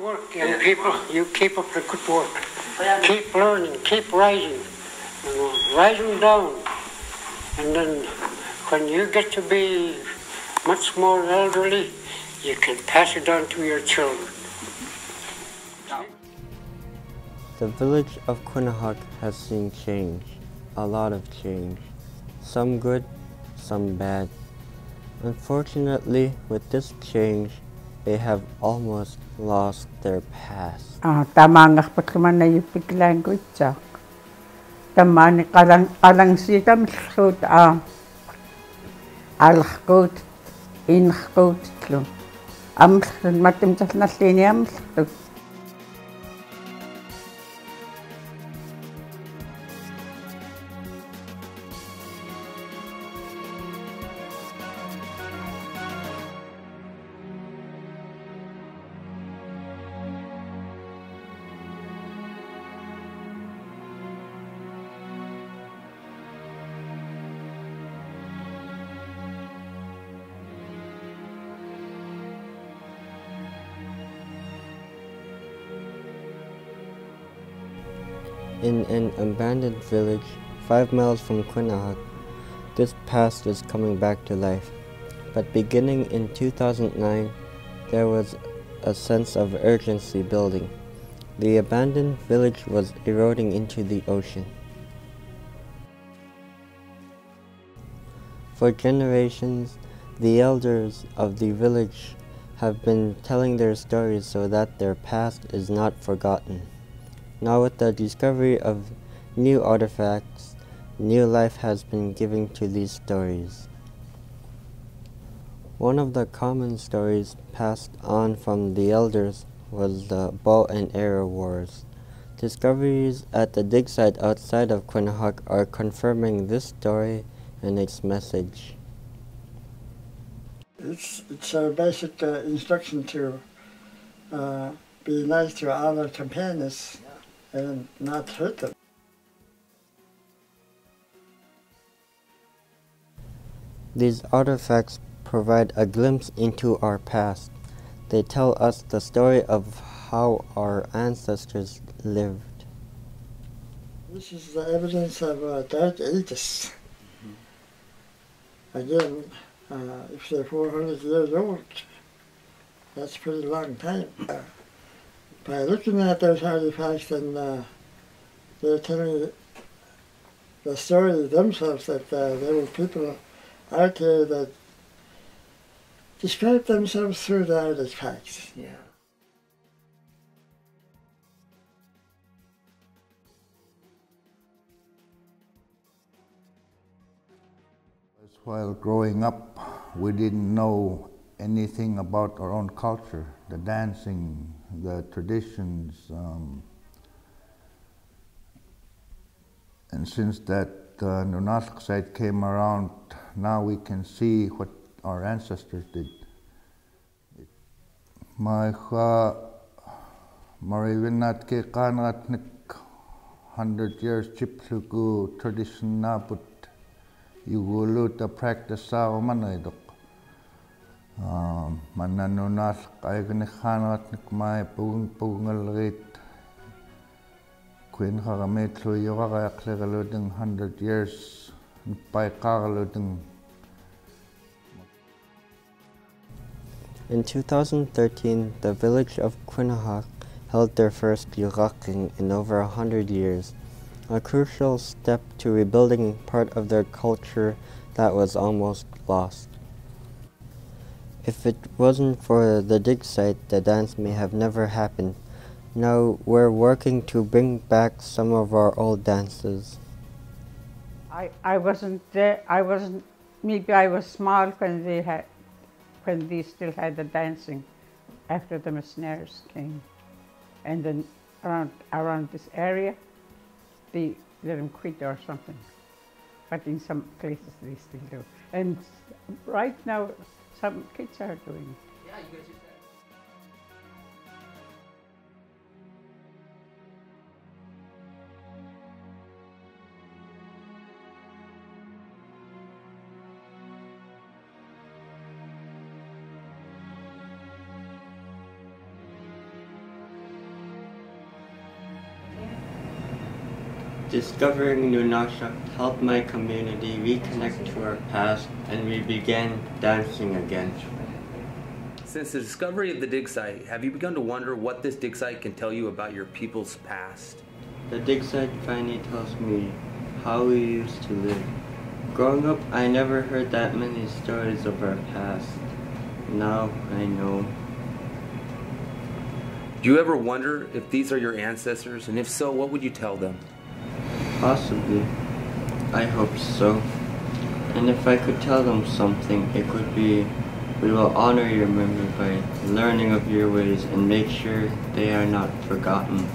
work, young people. You keep up the good work. Keep learning, keep rising. You know, rising down. And then when you get to be much more elderly, you can pass it on to your children. The village of Nunalleq has seen change, a lot of change. Some good, some bad. Unfortunately, with this change, they have almost lost their past. Tamangakpatluman na yupiklang kutsak. Tamani kalang sitam skut alskut inskut tlu. Matim tas naslini amskut. In an abandoned village 5 miles from Nunalleq, this past is coming back to life. But beginning in 2009, there was a sense of urgency building. The abandoned village was eroding into the ocean. For generations, the elders of the village have been telling their stories so that their past is not forgotten. Now with the discovery of new artifacts, new life has been given to these stories. One of the common stories passed on from the elders was the bow and arrow wars. Discoveries at the dig site outside of Nunalleq are confirming this story and its message. It's a basic instruction to be nice to our companions and not hurt them. These artifacts provide a glimpse into our past. They tell us the story of how our ancestors lived. This is the evidence of dark ages. Again, if they're 400 years old, that's a pretty long time. By looking at those artifacts, and they're telling the story themselves that there were people out there that described themselves through the artifacts. Yeah. While growing up, we didn't know anything about our own culture, the dancing, the traditions, and since that Nunalleq site came around, now we can see what our ancestors did. Maika Marivinat ke kanatnik 100 years chipluku tradition na put yugulu ta practice sa manaydok. Mananunalleq ay gnikhanatnik may pungalrit Queen Harametlu yoga klegaluding 100 years by kagaluding. In 2013, the village of Nunalleq held their first yuraking in over 100 years, a crucial step to rebuilding part of their culture that was almost lost. If it wasn't for the dig site, the dance may have never happened. Now we're working to bring back some of our old dances. I wasn't there. Maybe I was small when they still had the dancing after the missionaries came. And then around this area, they let them quit or something. But in some places they still do. And right now, some kids are doing it. Yeah, you guys use that. Discovering Nunalleq helped my community reconnect to our past, and we began dancing again. Since the discovery of the dig site, have you begun to wonder what this dig site can tell you about your people's past? The dig site finally tells me how we used to live. Growing up, I never heard that many stories of our past. Now I know. Do you ever wonder if these are your ancestors, and if so, what would you tell them? Possibly. I hope so. And if I could tell them something, it could be, we will honor your memory by learning of your ways and make sure they are not forgotten.